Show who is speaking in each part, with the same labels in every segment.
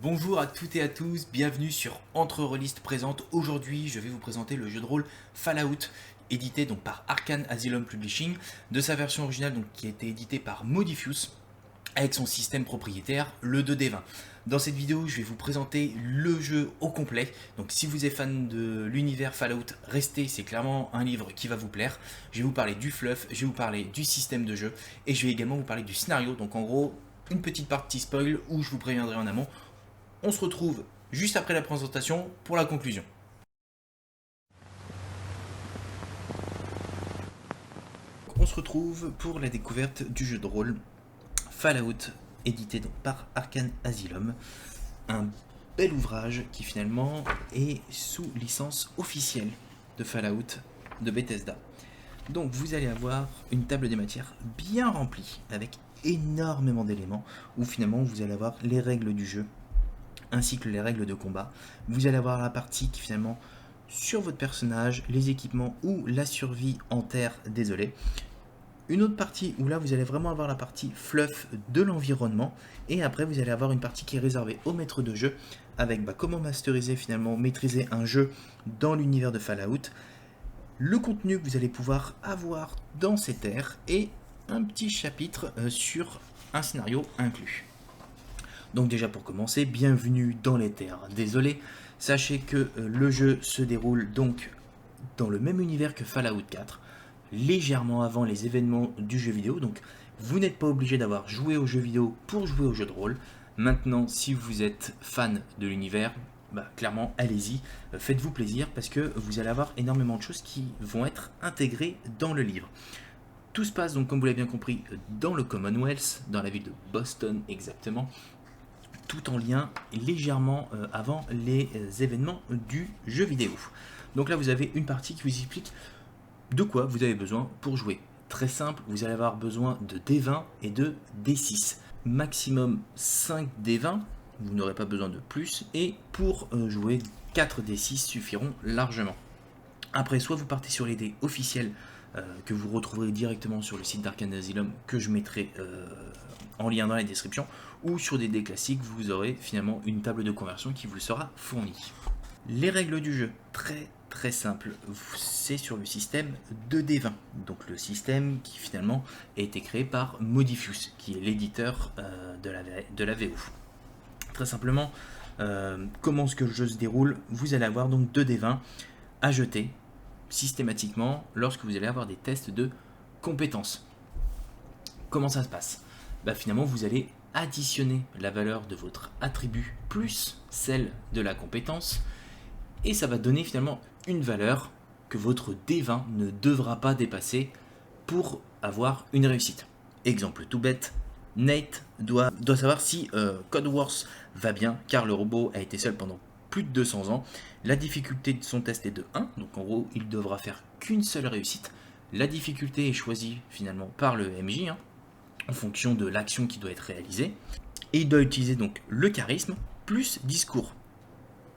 Speaker 1: Bonjour à toutes et à tous, bienvenue sur Entre Rôlistes présente. Aujourd'hui, je vais vous présenter le jeu de rôle Fallout, édité donc par Arcane Asylum Publishing, de sa version originale donc qui a été éditée par Modiphius, avec son système propriétaire, le 2D20. Dans cette vidéo, je vais vous présenter le jeu au complet. Donc si vous êtes fan de l'univers Fallout, restez, c'est clairement un livre qui va vous plaire. Je vais vous parler du fluff, je vais vous parler du système de jeu, et je vais également vous parler du scénario. Donc en gros, une petite partie spoil où je vous préviendrai en amont. On se retrouve juste après la présentation pour la conclusion. On se retrouve pour la découverte du jeu de rôle Fallout, édité donc par Arcane Asylum. Un bel ouvrage qui finalement est sous licence officielle de Fallout de Bethesda. Donc vous allez avoir une table des matières bien remplie avec énormément d'éléments où finalement vous allez avoir les règles du jeu ainsi que les règles de combat. Vous allez avoir la partie qui finalement sur votre personnage, les équipements ou la survie en terre, désolé. Une autre partie où là vous allez vraiment avoir la partie fluff de l'environnement, et après vous allez avoir une partie qui est réservée au maître de jeu avec comment masteriser finalement, maîtriser un jeu dans l'univers de Fallout, le contenu que vous allez pouvoir avoir dans ces terres et un petit chapitre sur un scénario inclus. Donc déjà pour commencer, bienvenue dans les terres. Désolé, sachez que le jeu se déroule donc dans le même univers que Fallout 4, légèrement avant les événements du jeu vidéo. Donc vous n'êtes pas obligé d'avoir joué au jeu vidéo pour jouer au jeu de rôle. Maintenant, si vous êtes fan de l'univers, clairement allez-y, faites-vous plaisir parce que vous allez avoir énormément de choses qui vont être intégrées dans le livre. Tout se passe donc, comme vous l'avez bien compris, dans le Commonwealth, dans la ville de Boston exactement, tout en lien légèrement avant les événements du jeu vidéo. Donc là vous avez une partie qui vous explique de quoi vous avez besoin pour jouer. Très simple, vous allez avoir besoin de D20 et de D6. Maximum 5 D20, vous n'aurez pas besoin de plus, et pour jouer 4 D6 suffiront largement. Après, soit vous partez sur les dés officiels que vous retrouverez directement sur le site d'Arcane Asylum, que je mettrai en lien dans la description, ou sur des dés classiques, vous aurez finalement une table de conversion qui vous sera fournie. Les règles du jeu, très simple, c'est sur le système 2D20, donc le système qui finalement a été créé par Modiphius, qui est l'éditeur de la VO. Très simplement, comment est-ce que le jeu se déroule? Vous allez avoir donc 2D20 à jeter systématiquement lorsque vous allez avoir des tests de compétences. Comment ça se passe? Finalement, vous allez additionner la valeur de votre attribut plus celle de la compétence, et ça va donner finalement une valeur que votre D20 ne devra pas dépasser pour avoir une réussite. Exemple tout bête, Nate doit savoir si Code Wars va bien, car le robot a été seul pendant plus de 200 ans. La difficulté de son test est de 1, donc en gros il devra faire qu'une seule réussite. La difficulté est choisie finalement par le MJ, en fonction de l'action qui doit être réalisée, et il doit utiliser donc le charisme plus discours.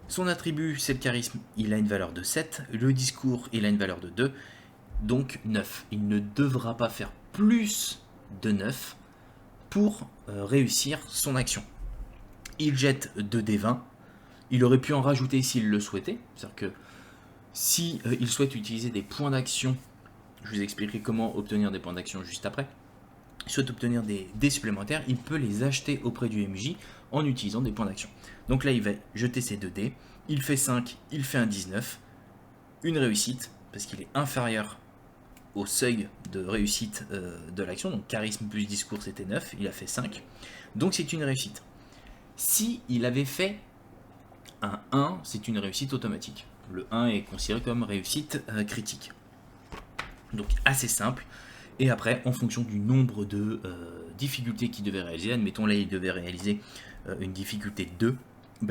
Speaker 1: Son attribut, c'est le charisme, il a une valeur de 7, le discours, il a une valeur de 2, donc 9. Il ne devra pas faire plus de 9 pour réussir son action. Il jette 2d20, il aurait pu en rajouter s'il le souhaitait, c'est-à-dire que si il souhaite utiliser des points d'action, je vous expliquerai comment obtenir des points d'action juste après, souhaite obtenir des dés supplémentaires, il peut les acheter auprès du MJ en utilisant des points d'action. Donc là, il va jeter ses 2 dés, il fait 5, il fait un 19, une réussite, parce qu'il est inférieur au seuil de réussite de l'action, donc charisme plus discours c'était 9, il a fait 5, donc c'est une réussite. Si il avait fait un 1, c'est une réussite automatique. Le 1 est considéré comme réussite critique. Donc assez simple. Et après, en fonction du nombre de difficultés qu'il devait réaliser, admettons là il devait réaliser une difficulté 2,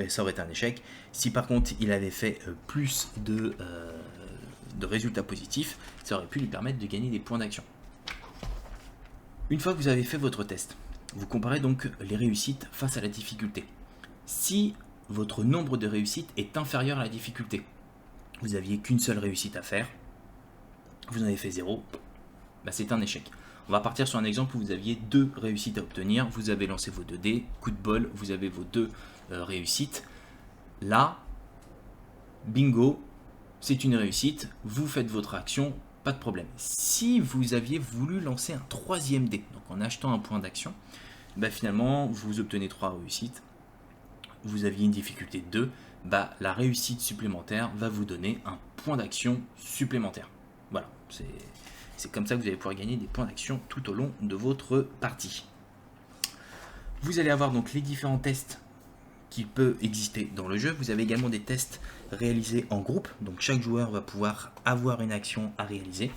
Speaker 1: ça aurait été un échec. Si par contre il avait fait plus de résultats positifs, ça aurait pu lui permettre de gagner des points d'action. Une fois que vous avez fait votre test, vous comparez donc les réussites face à la difficulté. Si votre nombre de réussites est inférieur à la difficulté, vous n'aviez qu'une seule réussite à faire, vous en avez fait 0, c'est un échec. On va partir sur un exemple où vous aviez 2 réussites à obtenir. Vous avez lancé vos 2 dés, coup de bol, vous avez vos 2 réussites. Là, bingo, c'est une réussite, vous faites votre action, pas de problème. Si vous aviez voulu lancer un 3e dé, donc en achetant un point d'action, bah finalement vous obtenez 3 réussites, vous aviez une difficulté de 2, bah la réussite supplémentaire va vous donner un point d'action supplémentaire. Voilà, c'est comme ça que vous allez pouvoir gagner des points d'action tout au long de votre partie. Vous allez avoir donc les différents tests qui peuvent exister dans le jeu. Vous avez également des tests réalisés en groupe, donc chaque joueur va pouvoir avoir une action à réaliser.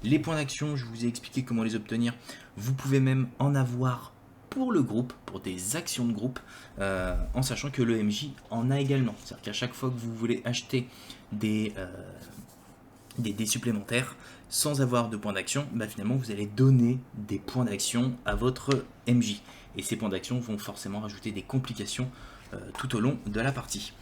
Speaker 1: Les points d'action, je vous ai expliqué comment les obtenir. Vous pouvez même en avoir pour le groupe, pour des actions de groupe, en sachant que le MJ en a également. C'est-à-dire qu'à chaque fois que vous voulez acheter des dés supplémentaires sans avoir de points d'action, bah finalement vous allez donner des points d'action à votre MJ. Et ces points d'action vont forcément rajouter des complications tout au long de la partie.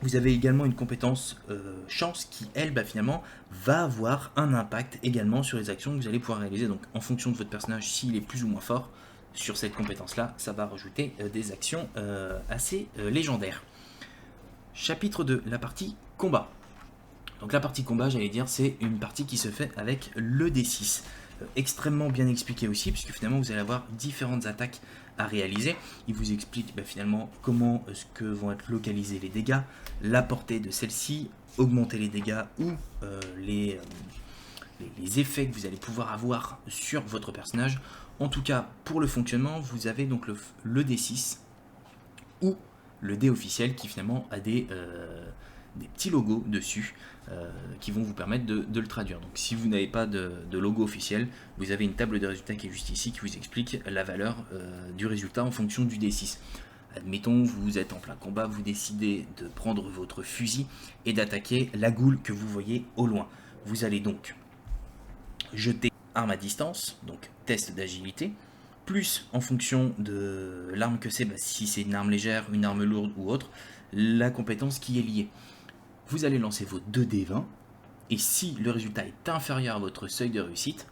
Speaker 1: Vous avez également une compétence chance qui, elle, bah, finalement, va avoir un impact également sur les actions que vous allez pouvoir réaliser. Donc, en fonction de votre personnage, s'il est plus ou moins fort sur cette compétence-là, ça va rajouter des actions assez légendaires. Chapitre 2, la partie combat. Donc, la partie combat, j'allais dire, c'est une partie qui se fait avec le D6. Extrêmement bien expliqué aussi, puisque finalement, vous allez avoir différentes attaques à réaliser. Il vous explique finalement comment est-ce que vont être localisés les dégâts, la portée de celle-ci, augmenter les dégâts ou les effets que vous allez pouvoir avoir sur votre personnage. En tout cas, pour le fonctionnement, vous avez donc le D6 ou le dé officiel qui finalement a des petits logos dessus qui vont vous permettre de le traduire. Donc si vous n'avez pas de logo officiel, vous avez une table de résultats qui est juste ici qui vous explique la valeur du résultat en fonction du D6. Admettons, vous êtes en plein combat, vous décidez de prendre votre fusil et d'attaquer la goule que vous voyez au loin. Vous allez donc jeter arme à distance, donc test d'agilité, plus en fonction de l'arme que c'est, si c'est une arme légère, une arme lourde ou autre, la compétence qui est liée. Vous allez lancer vos 2 D20, et si le résultat est inférieur à votre seuil de réussite,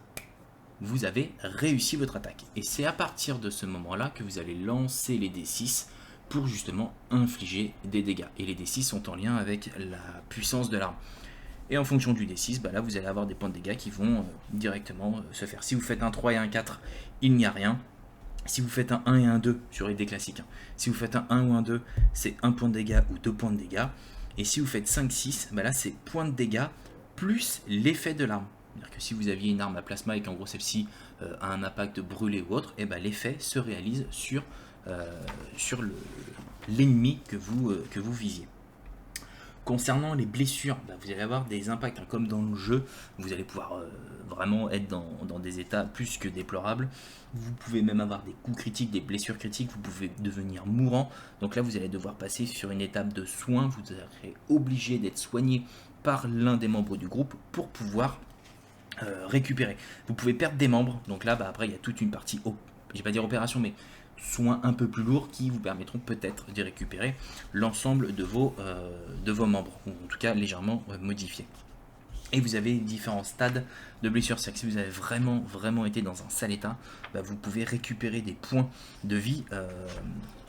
Speaker 1: vous avez réussi votre attaque. Et c'est à partir de ce moment-là que vous allez lancer les D6 pour justement infliger des dégâts. Et les D6 sont en lien avec la puissance de l'arme. Et en fonction du D6, là vous allez avoir des points de dégâts qui vont directement se faire. Si vous faites un 3 et un 4, il n'y a rien. Si vous faites un 1 et un 2 sur les dés classiques, si vous faites un 1 ou un 2, c'est 1 point de dégâts ou 2 points de dégâts. Et si vous faites 5-6, là c'est points de dégâts plus l'effet de l'arme. C'est-à-dire que si vous aviez une arme à plasma et qu'en gros celle-ci a un impact brûlé ou autre, l'effet se réalise sur l'ennemi que vous visiez. Concernant les blessures, vous allez avoir des impacts, comme dans le jeu, vous allez pouvoir vraiment être dans des états plus que déplorables. Vous pouvez même avoir des coups critiques, des blessures critiques, vous pouvez devenir mourant. Donc là, vous allez devoir passer sur une étape de soins, vous serez obligé d'être soigné par l'un des membres du groupe pour pouvoir récupérer. Vous pouvez perdre des membres, donc là, après, il y a toute une partie, je vais pas dire opération, mais soins un peu plus lourds qui vous permettront peut-être de récupérer l'ensemble de vos membres, ou en tout cas légèrement modifiés. Et vous avez différents stades de blessure, c'est-à-dire que si vous avez vraiment été dans un sale état, vous pouvez récupérer des points de vie,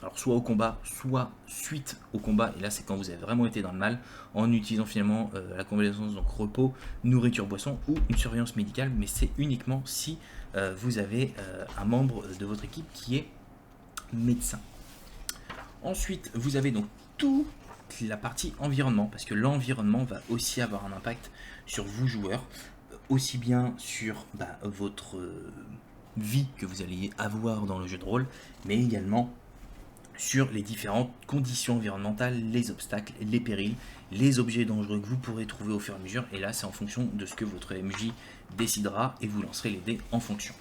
Speaker 1: alors soit au combat, soit suite au combat, et là c'est quand vous avez vraiment été dans le mal, en utilisant finalement la combinaison donc repos, nourriture, boisson ou une surveillance médicale, mais c'est uniquement si vous avez un membre de votre équipe qui est médecin. Ensuite, vous avez donc toute la partie environnement, parce que l'environnement va aussi avoir un impact sur vous joueurs, aussi bien sur votre vie que vous allez avoir dans le jeu de rôle, mais également sur les différentes conditions environnementales, les obstacles, les périls, les objets dangereux que vous pourrez trouver au fur et à mesure, et là c'est en fonction de ce que votre MJ décidera, et vous lancerez les dés en fonction.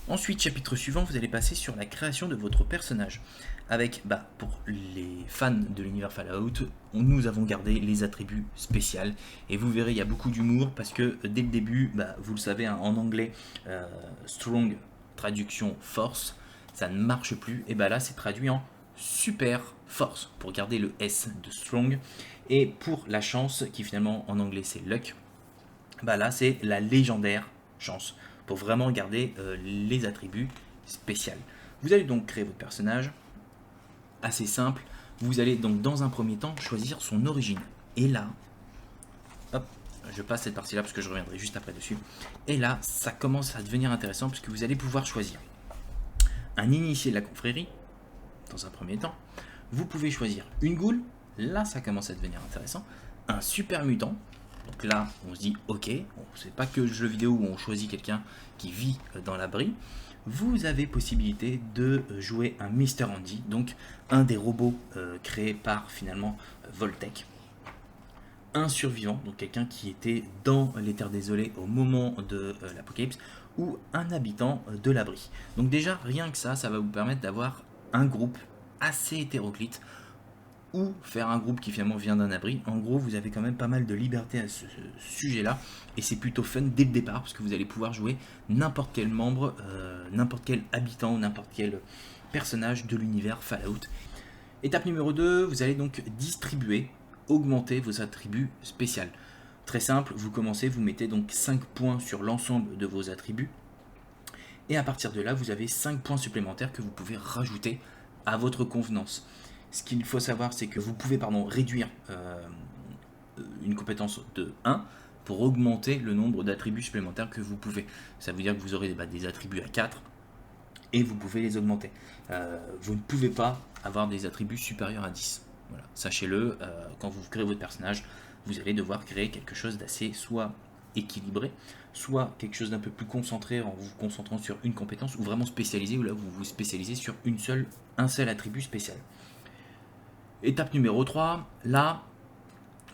Speaker 1: Ensuite, chapitre suivant, vous allez passer sur la création de votre personnage. Avec, pour les fans de l'univers Fallout, nous avons gardé les attributs spéciaux. Et vous verrez, il y a beaucoup d'humour parce que dès le début, vous le savez, en anglais, strong, traduction force, ça ne marche plus. Et là, c'est traduit en super force pour garder le S de strong. Et pour la chance, qui finalement en anglais c'est luck, là c'est la légendaire chance, pour vraiment garder les attributs spéciaux. Vous allez donc créer votre personnage, assez simple. Vous allez donc dans un premier temps choisir son origine. Et là, hop, je passe cette partie-là parce que je reviendrai juste après dessus. Et là, ça commence à devenir intéressant puisque vous allez pouvoir choisir un initié de la confrérie, dans un premier temps. Vous pouvez choisir une goule, là ça commence à devenir intéressant. Un super mutant, donc là on se dit ok, c'est pas que le jeu vidéo où on choisit quelqu'un qui vit dans l'abri. Vous avez possibilité de jouer un Mr. Andy, donc un des robots créés par finalement Voltec. Un survivant, donc quelqu'un qui était dans les terres désolées au moment de l'apocalypse, ou un habitant de l'abri. Donc déjà, rien que ça va vous permettre d'avoir un groupe assez hétéroclite, ou faire un groupe qui finalement vient d'un abri. En gros, vous avez quand même pas mal de liberté à ce sujet-là, et c'est plutôt fun dès le départ, parce que vous allez pouvoir jouer n'importe quel membre, n'importe quel habitant, ou n'importe quel personnage de l'univers Fallout. Étape numéro 2, vous allez donc distribuer, augmenter vos attributs spéciaux. Très simple, vous commencez, vous mettez donc 5 points sur l'ensemble de vos attributs, et à partir de là, vous avez 5 points supplémentaires que vous pouvez rajouter à votre convenance. Ce qu'il faut savoir, c'est que vous pouvez réduire une compétence de 1 pour augmenter le nombre d'attributs supplémentaires que vous pouvez. Ça veut dire que vous aurez des attributs à 4 et vous pouvez les augmenter. Vous ne pouvez pas avoir des attributs supérieurs à 10. Voilà. Sachez-le, quand vous créez votre personnage, vous allez devoir créer quelque chose d'assez soit équilibré, soit quelque chose d'un peu plus concentré en vous concentrant sur une compétence, ou vraiment spécialisé, où là vous vous spécialisez sur un seul attribut spécial. Étape numéro 3, là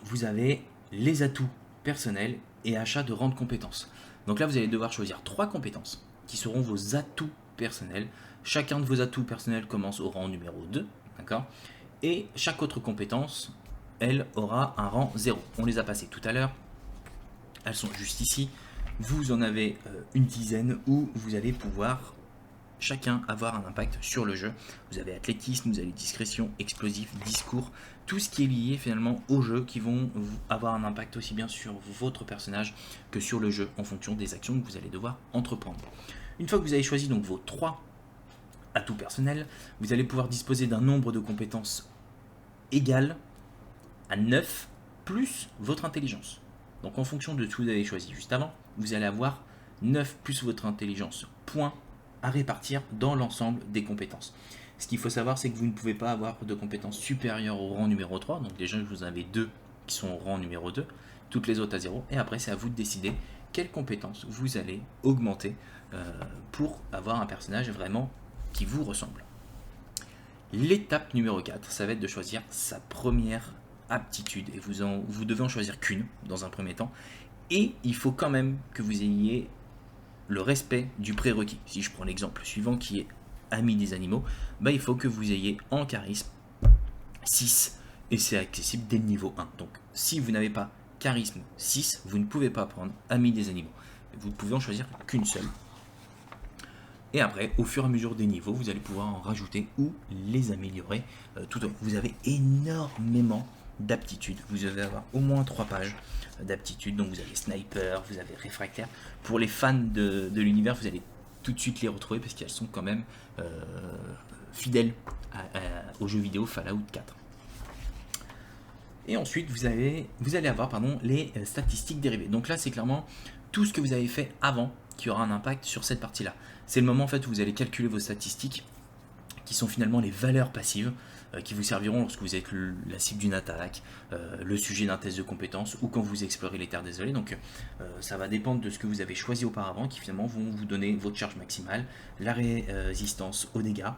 Speaker 1: vous avez les atouts personnels et achat de rang de compétences. Donc là vous allez devoir choisir 3 compétences qui seront vos atouts personnels. Chacun de vos atouts personnels commence au rang numéro 2, d'accord ? Et chaque autre compétence, elle aura un rang 0. On les a passées tout à l'heure. Elles sont juste ici. Vous en avez une dizaine où vous allez pouvoir chacun avoir un impact sur le jeu. Vous avez athlétisme, vous avez discrétion, explosif, discours, tout ce qui est lié finalement au jeu qui vont avoir un impact aussi bien sur votre personnage que sur le jeu en fonction des actions que vous allez devoir entreprendre. Une fois que vous avez choisi donc vos 3 atouts personnels, vous allez pouvoir disposer d'un nombre de compétences égal à 9 plus votre intelligence. Donc en fonction de ce que vous avez choisi juste avant, vous allez avoir 9 plus votre intelligence points à répartir dans l'ensemble des compétences. Ce qu'il faut savoir, c'est que vous ne pouvez pas avoir de compétences supérieures au rang numéro 3, donc déjà vous en avez 2 qui sont au rang numéro 2, toutes les autres à 0, et après c'est à vous de décider quelles compétences vous allez augmenter pour avoir un personnage vraiment qui vous ressemble. L'étape numéro 4, ça va être de choisir sa première aptitude, et vous devez en choisir qu'une dans un premier temps, et il faut quand même que vous ayez le respect du prérequis. Si je prends l'exemple suivant qui est ami des animaux, il faut que vous ayez en charisme 6, et c'est accessible dès le niveau 1. Donc si vous n'avez pas charisme 6, vous ne pouvez pas prendre ami des animaux. Vous ne pouvez en choisir qu'une seule. Et après, au fur et à mesure des niveaux, vous allez pouvoir en rajouter ou les améliorer tout au long. Vous avez énormément d'aptitudes. Vous allez avoir au moins 3 pages d'aptitudes. Donc vous avez sniper, vous avez réfractaire. Pour les fans de l'univers, vous allez tout de suite les retrouver parce qu'elles sont quand même fidèles aux jeux vidéo Fallout 4. Et ensuite, vous allez avoir les statistiques dérivées. Donc là, c'est clairement tout ce que vous avez fait avant qui aura un impact sur cette partie-là. C'est le moment en fait où vous allez calculer vos statistiques qui sont finalement les valeurs passives qui vous serviront lorsque vous êtes la cible d'une attaque, le sujet d'un test de compétences ou quand vous explorez les terres désolées. Donc ça va dépendre de ce que vous avez choisi auparavant qui finalement vont vous donner votre charge maximale, la résistance aux dégâts,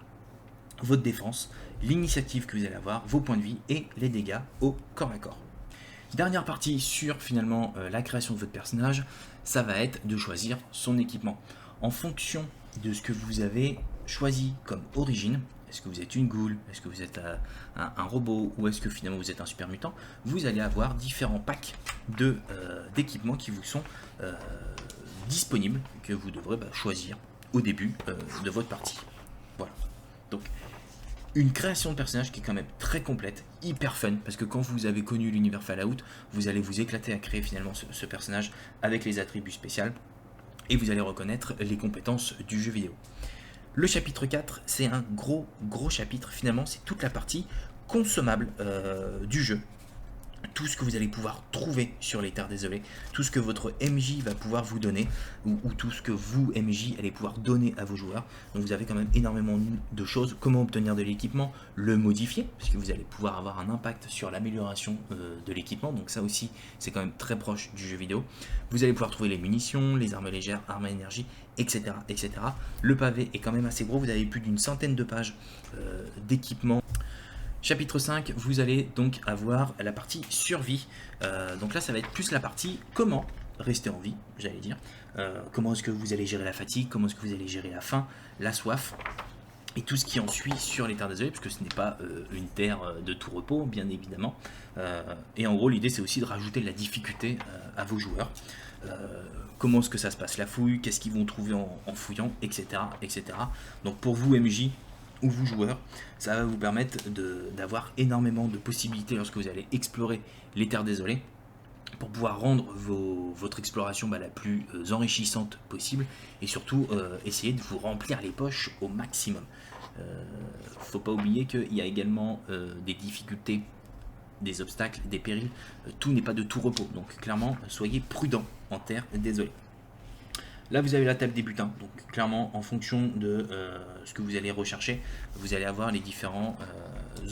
Speaker 1: votre défense, l'initiative que vous allez avoir, vos points de vie et les dégâts au corps à corps. Dernière partie sur finalement la création de votre personnage, ça va être de choisir son équipement. En fonction de ce que vous avez choisi comme origine, est-ce que vous êtes une goule, est-ce que vous êtes un robot ou est-ce que finalement vous êtes un super mutant, vous allez avoir différents packs d'équipements qui vous sont disponibles, que vous devrez choisir au début de votre partie. Voilà. Donc une création de personnage qui est quand même très complète, hyper fun, parce que quand vous avez connu l'univers Fallout, vous allez vous éclater à créer finalement ce personnage avec les attributs spéciaux. et vous allez reconnaître les compétences du jeu vidéo. Le chapitre 4, c'est un gros chapitre, finalement c'est toute la partie consommable du jeu. Tout ce que vous allez pouvoir trouver sur les Terres Désolées, tout ce que votre MJ va pouvoir vous donner, ou tout ce que vous, MJ, allez pouvoir donner à vos joueurs. Donc vous avez quand même énormément de choses. Comment obtenir de l'équipement, le modifier, parce que vous allez pouvoir avoir un impact sur l'amélioration de l'équipement. Donc ça aussi, c'est quand même très proche du jeu vidéo. Vous allez pouvoir trouver les munitions, les armes légères, armes à énergie, etc., etc. Le pavé est quand même assez gros. Vous avez plus d'une centaine de pages d'équipement. Chapitre 5, vous allez donc avoir la partie survie. Donc là, ça va être plus la partie comment rester en vie, j'allais dire. Comment est-ce que vous allez gérer la fatigue, comment est-ce que vous allez gérer la faim, la soif, et tout ce qui en suit sur les Terres Désolées, puisque ce n'est pas une terre de tout repos, bien évidemment. Et en gros, l'idée, c'est aussi de rajouter de la difficulté à vos joueurs. Comment est-ce que ça se passe, la fouille, qu'est-ce qu'ils vont trouver en fouillant, etc., etc. Donc pour vous, MJ, ou vous joueurs, ça va vous permettre d'avoir énormément de possibilités lorsque vous allez explorer les Terres Désolées pour pouvoir rendre votre exploration la plus enrichissante possible et surtout essayer de vous remplir les poches au maximum. Faut pas oublier qu'il y a également des difficultés, des obstacles, des périls, tout n'est pas de tout repos, donc clairement soyez prudents en Terres Désolées. Là, vous avez la table des butins. Donc, clairement, en fonction de ce que vous allez rechercher, vous allez avoir les différentes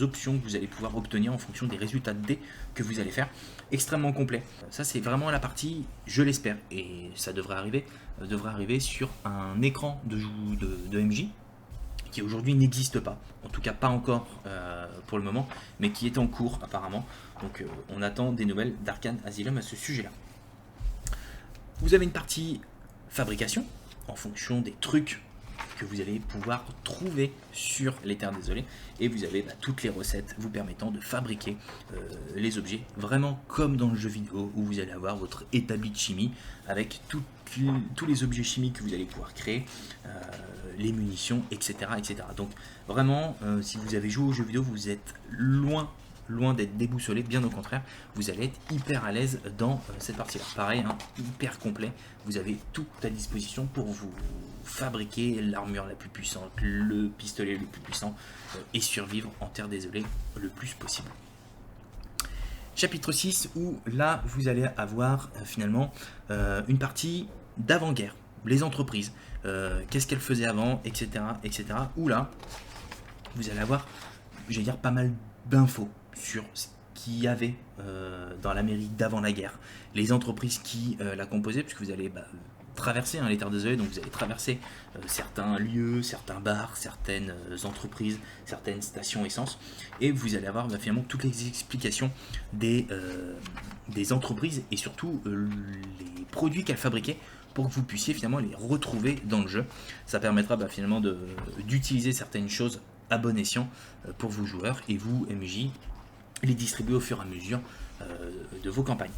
Speaker 1: options que vous allez pouvoir obtenir en fonction des résultats de dés que vous allez faire. Extrêmement complet. Ça, c'est vraiment la partie, je l'espère, et ça devrait arriver sur un écran de MJ qui aujourd'hui n'existe pas. En tout cas, pas encore pour le moment, mais qui est en cours apparemment. Donc, on attend des nouvelles d'Arcane Asylum à ce sujet-là. Vous avez une partie fabrication en fonction des trucs que vous allez pouvoir trouver sur les Terres Désolées, et vous avez toutes les recettes vous permettant de fabriquer les objets vraiment comme dans le jeu vidéo où vous allez avoir votre établi de chimie avec tous les objets chimiques que vous allez pouvoir créer, les munitions, etc., etc. Donc vraiment, si vous avez joué au jeu vidéo, vous êtes loin d'être déboussolé, bien au contraire, vous allez être hyper à l'aise dans cette partie-là. Pareil, hyper complet, vous avez tout à disposition pour vous fabriquer l'armure la plus puissante, le pistolet le plus puissant, et survivre en Terre Désolée le plus possible. Chapitre 6, où là, vous allez avoir finalement une partie d'avant-guerre, les entreprises, qu'est-ce qu'elles faisaient avant, etc., etc., où là, vous allez avoir, j'allais dire, pas mal d'infos sur ce qu'il y avait dans l'Amérique d'avant la guerre, les entreprises qui la composaient, puisque vous allez traverser les Terres Désolées, donc vous allez traverser certains lieux, certains bars, certaines entreprises, certaines stations essence, et vous allez avoir finalement toutes les explications des entreprises et surtout les produits qu'elles fabriquaient pour que vous puissiez finalement les retrouver dans le jeu. Ça permettra finalement d'utiliser certaines choses à bon escient pour vos joueurs et vous, MJ, les distribuer au fur et à mesure de vos campagnes.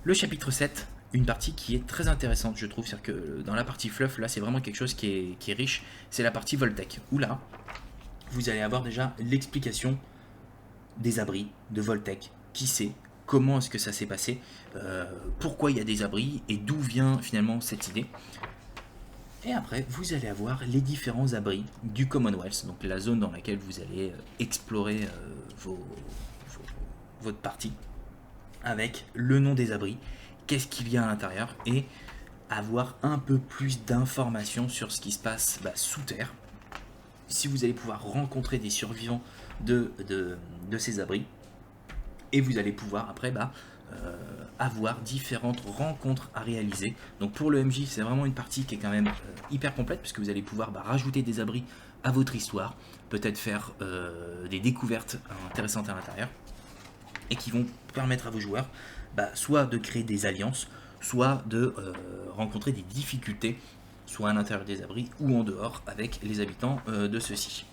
Speaker 1: Le chapitre 7, une partie qui est très intéressante, je trouve, c'est-à-dire que dans la partie fluff, là, c'est vraiment quelque chose qui est riche, c'est la partie Voltec, où là, vous allez avoir déjà l'explication des abris de Voltec, qui c'est, comment est-ce que ça s'est passé, pourquoi il y a des abris, et d'où vient finalement cette idée. Et après, vous allez avoir les différents abris du Commonwealth, donc la zone dans laquelle vous allez explorer votre partie, avec le nom des abris, qu'est-ce qu'il y a à l'intérieur, et avoir un peu plus d'informations sur ce qui se passe sous terre. Si vous allez pouvoir rencontrer des survivants de ces abris, et vous allez pouvoir après avoir différentes rencontres à réaliser. Donc pour le MJ, c'est vraiment une partie qui est quand même hyper complète, puisque vous allez pouvoir rajouter des abris à votre histoire, peut-être faire des découvertes intéressantes à l'intérieur, et qui vont permettre à vos joueurs soit de créer des alliances, soit de rencontrer des difficultés, soit à l'intérieur des abris ou en dehors avec les habitants de ceux-ci.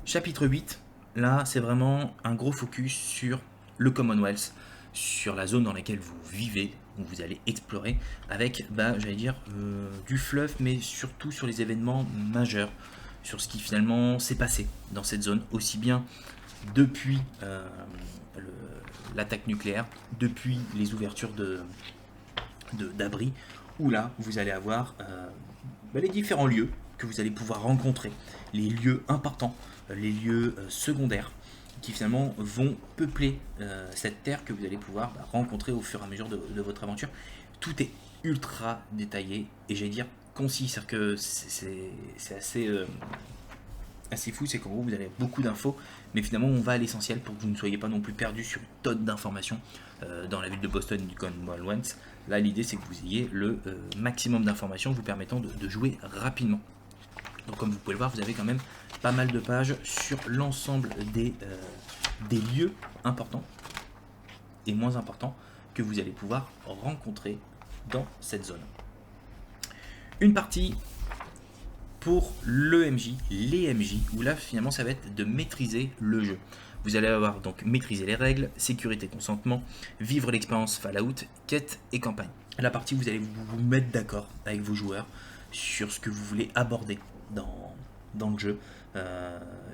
Speaker 1: Chapitre 8, là c'est vraiment un gros focus sur le Commonwealth, sur la zone dans laquelle vous vivez, où vous allez explorer, avec, j'allais dire, du fluff, mais surtout sur les événements majeurs, sur ce qui finalement s'est passé dans cette zone, aussi bien depuis l'attaque nucléaire, depuis les ouvertures d'abri, où là vous allez avoir les différents lieux que vous allez pouvoir rencontrer, les lieux importants, les lieux secondaires, qui finalement vont peupler cette terre que vous allez pouvoir rencontrer au fur et à mesure de votre aventure. Tout est ultra détaillé et j'allais dire concis, c'est-à-dire que c'est assez fou, c'est qu'en gros vous avez beaucoup d'infos, mais finalement on va à l'essentiel pour que vous ne soyez pas non plus perdu sur une tonne d'informations dans la ville de Boston du Commonwealth. Là l'idée c'est que vous ayez le maximum d'informations vous permettant de jouer rapidement. Donc comme vous pouvez le voir, vous avez quand même pas mal de pages sur l'ensemble des lieux importants et moins importants que vous allez pouvoir rencontrer dans cette zone. Une partie pour l'EMJ, les MJ, où là finalement ça va être de maîtriser le jeu. Vous allez avoir donc maîtriser les règles, sécurité, consentement, vivre l'expérience Fallout, quête et campagne. La partie où vous allez vous mettre d'accord avec vos joueurs sur ce que vous voulez aborder dans le jeu.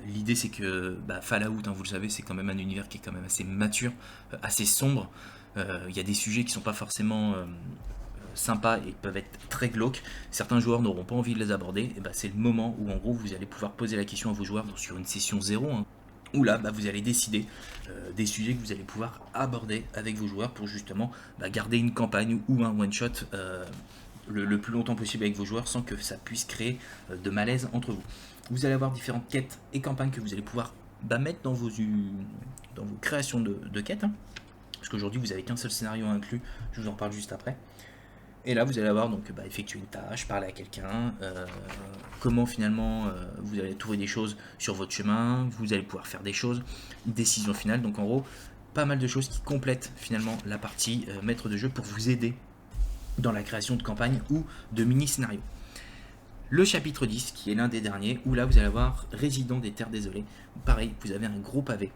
Speaker 1: L'idée c'est que Fallout, vous le savez, c'est quand même un univers qui est quand même assez mature, assez sombre. Il y a des sujets qui sont pas forcément sympas et peuvent être très glauques. Certains joueurs n'auront pas envie de les aborder. Et c'est le moment où en gros vous allez pouvoir poser la question à vos joueurs sur une session 0, où là vous allez décider des sujets que vous allez pouvoir aborder avec vos joueurs pour justement garder une campagne ou un one shot le plus longtemps possible avec vos joueurs sans que ça puisse créer de malaise entre vous. Vous allez avoir différentes quêtes et campagnes que vous allez pouvoir mettre dans vos créations de quêtes, parce qu'aujourd'hui vous n'avez qu'un seul scénario inclus, je vous en parle juste après. Et là vous allez avoir donc effectuer une tâche, parler à quelqu'un, comment finalement vous allez trouver des choses sur votre chemin, vous allez pouvoir faire des choses, décision finale. Donc en gros pas mal de choses qui complètent finalement la partie maître de jeu pour vous aider dans la création de campagne ou de mini-scénarios. Le chapitre 10, qui est l'un des derniers, où là vous allez avoir Résident des Terres Désolées. Pareil, vous avez un gros pavé.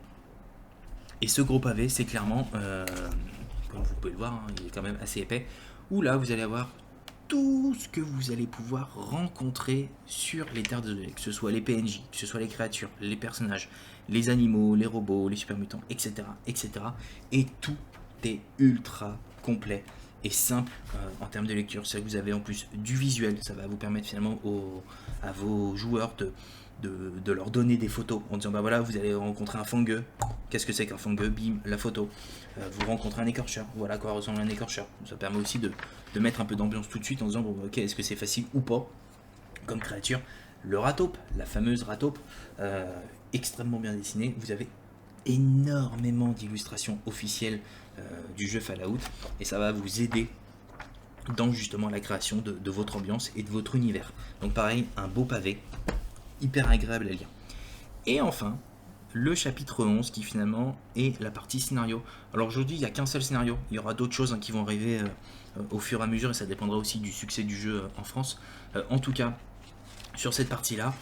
Speaker 1: Et ce gros pavé, c'est clairement, comme vous pouvez le voir, il est quand même assez épais, où là vous allez avoir tout ce que vous allez pouvoir rencontrer sur les Terres Désolées, que ce soit les PNJ, que ce soit les créatures, les personnages, les animaux, les robots, les super mutants, etc. etc. Et tout est ultra complet et simple en termes de lecture. C'est que vous avez en plus du visuel, ça va vous permettre finalement à vos joueurs de leur donner des photos en disant voilà, vous allez rencontrer un fangueux, qu'est-ce que c'est qu'un fangueux, bim, la photo. Vous rencontrez un écorcheur, voilà à quoi ressemble un écorcheur. Ça permet aussi de mettre un peu d'ambiance tout de suite en disant ok, est-ce que c'est facile ou pas comme créature. Le rataupe, la fameuse rataupe, extrêmement bien dessinée. Vous avez énormément d'illustrations officielles du jeu Fallout et ça va vous aider dans justement la création de votre ambiance et de votre univers. Donc pareil, un beau pavé, hyper agréable à lire. Et enfin, le chapitre 11 qui finalement est la partie scénario. Alors aujourd'hui, il n'y a qu'un seul scénario, il y aura d'autres choses qui vont arriver au fur et à mesure et ça dépendra aussi du succès du jeu en France. En tout cas, sur cette partie-là,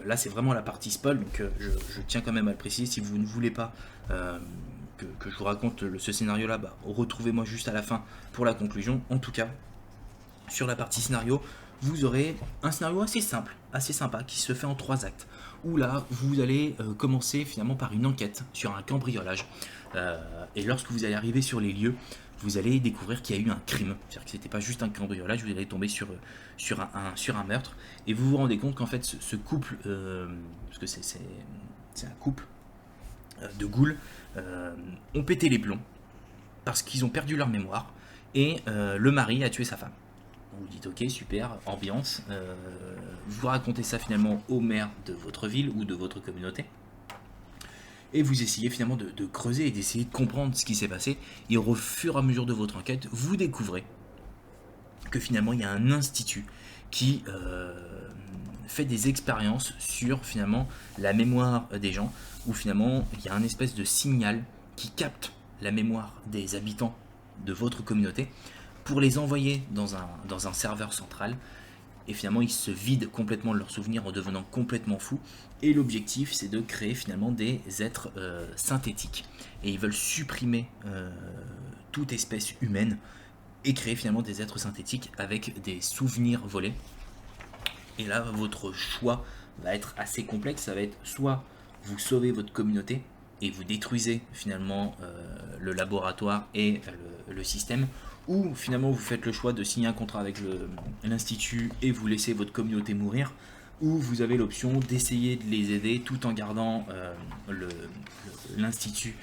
Speaker 1: là c'est vraiment la partie spoil, donc je tiens quand même à le préciser. Si vous ne voulez pas que je vous raconte ce scénario-là, retrouvez-moi juste à la fin pour la conclusion. En tout cas, sur la partie scénario, vous aurez un scénario assez simple, assez sympa, qui se fait en 3 actes, où là, vous allez commencer finalement par une enquête sur un cambriolage. Et lorsque vous allez arriver sur les lieux, vous allez découvrir qu'il y a eu un crime. C'est-à-dire que c'était pas juste un cambriolage, vous allez tomber sur un meurtre, et vous vous rendez compte qu'en fait, ce couple, parce que c'est un couple de ghouls, ont pété les plombs, parce qu'ils ont perdu leur mémoire, et le mari a tué sa femme. Vous dites ok, super, ambiance, vous racontez ça finalement au maire de votre ville ou de votre communauté, et vous essayez finalement de creuser et d'essayer de comprendre ce qui s'est passé, et au fur et à mesure de votre enquête, vous découvrez que finalement il y a un institut qui fait des expériences sur finalement la mémoire des gens, où finalement il y a un espèce de signal qui capte la mémoire des habitants de votre communauté, pour les envoyer dans un serveur central, et finalement ils se vident complètement de leurs souvenirs en devenant complètement fous, et l'objectif c'est de créer finalement des êtres synthétiques, et ils veulent supprimer toute espèce humaine et créer finalement des êtres synthétiques avec des souvenirs volés. Et là votre choix va être assez complexe, ça va être soit vous sauvez votre communauté et vous détruisez finalement le laboratoire et le système, ou finalement vous faites le choix de signer un contrat avec l'institut et vous laissez votre communauté mourir, ou vous avez l'option d'essayer de les aider tout en gardant l'institut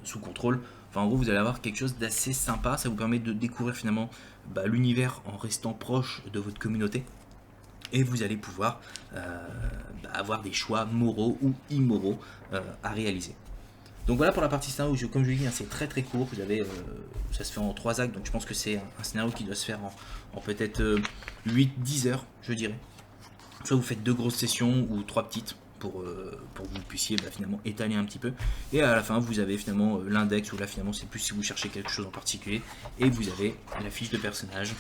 Speaker 1: sous contrôle. Enfin, en gros, vous allez avoir quelque chose d'assez sympa. Ça vous permet de découvrir finalement l'univers en restant proche de votre communauté. Et vous allez pouvoir avoir des choix moraux ou immoraux à réaliser. Donc voilà pour la partie scénario, comme je l'ai dit, hein, c'est très très court. Vous avez, ça se fait en 3 actes, donc je pense que c'est un scénario qui doit se faire en peut-être 8-10 heures, je dirais. Soit vous faites 2 grosses sessions ou 3 petites pour que vous puissiez finalement étaler un petit peu. Et à la fin, vous avez finalement l'index, où là finalement c'est plus si vous cherchez quelque chose en particulier. Et vous avez la fiche de personnage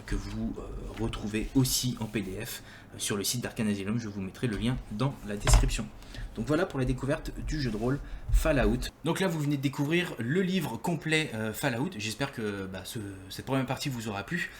Speaker 1: que vous retrouvez aussi en PDF sur le site d'Arkane Asylum. Je vous mettrai le lien dans la description. Donc voilà pour la découverte du jeu de rôle Fallout. Donc là vous venez de découvrir le livre complet Fallout. J'espère que cette première partie vous aura plu.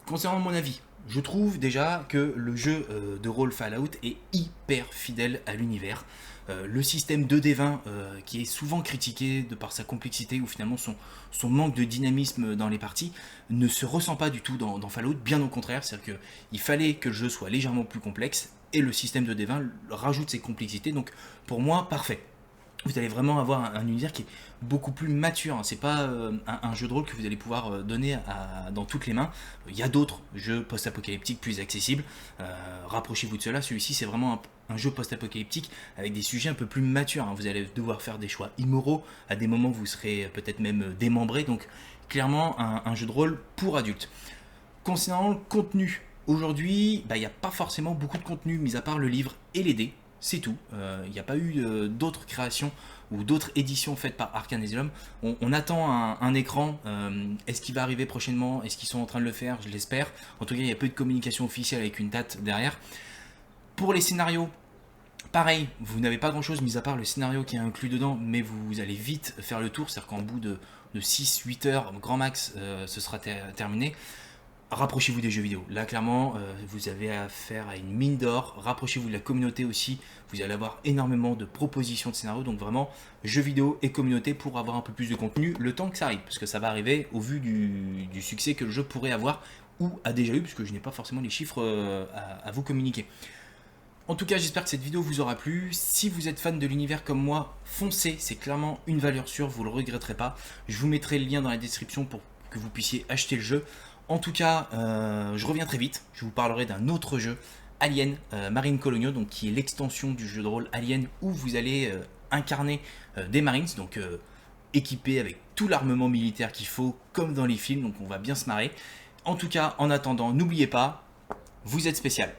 Speaker 1: Concernant mon avis, je trouve déjà que le jeu de rôle Fallout est hyper fidèle à l'univers. Le système 2D20 qui est souvent critiqué de par sa complexité ou finalement son manque de dynamisme dans les parties ne se ressent pas du tout dans Fallout, bien au contraire, c'est-à-dire qu'il fallait que le jeu soit légèrement plus complexe et le système 2D20 rajoute ces complexités, donc pour moi parfait. Vous allez vraiment avoir un univers qui est beaucoup plus mature. Hein. C'est pas un jeu de rôle que vous allez pouvoir donner dans toutes les mains. Il y a d'autres jeux post-apocalyptiques plus accessibles. Rapprochez-vous de cela. Celui-ci, c'est vraiment un jeu post-apocalyptique avec des sujets un peu plus matures. Hein. Vous allez devoir faire des choix immoraux. À des moments, vous serez peut-être même démembré. Donc, clairement, un jeu de rôle pour adultes. Concernant le contenu, aujourd'hui, il n'y a pas forcément beaucoup de contenu, mis à part le livre et les dés. C'est tout. Il n'y a pas eu d'autres créations ou d'autres éditions faites par Arkane Asylum. On attend un écran. Est-ce qu'il va arriver prochainement? Est-ce qu'ils sont en train de le faire? Je l'espère. En tout cas, il y a peu de communication officielle avec une date derrière. Pour les scénarios, pareil, vous n'avez pas grand-chose mis à part le scénario qui est inclus dedans, mais vous allez vite faire le tour. C'est-à-dire qu'en bout de 6-8 heures, grand max, ce sera terminé. Rapprochez-vous des jeux vidéo. Là, clairement, vous avez affaire à une mine d'or. Rapprochez-vous de la communauté aussi. Vous allez avoir énormément de propositions de scénarios. Donc vraiment, jeux vidéo et communauté pour avoir un peu plus de contenu le temps que ça arrive. Parce que ça va arriver au vu du succès que le jeu pourrait avoir ou a déjà eu, puisque je n'ai pas forcément les chiffres à vous communiquer. En tout cas, j'espère que cette vidéo vous aura plu. Si vous êtes fan de l'univers comme moi, foncez. C'est clairement une valeur sûre. Vous ne le regretterez pas. Je vous mettrai le lien dans la description pour que vous puissiez acheter le jeu. En tout cas, je reviens très vite. Je vous parlerai d'un autre jeu, Alien Marine Coloniaux, donc qui est l'extension du jeu de rôle Alien, où vous allez incarner des Marines, donc équipés avec tout l'armement militaire qu'il faut, comme dans les films. Donc on va bien se marrer. En tout cas, en attendant, n'oubliez pas, vous êtes spécial.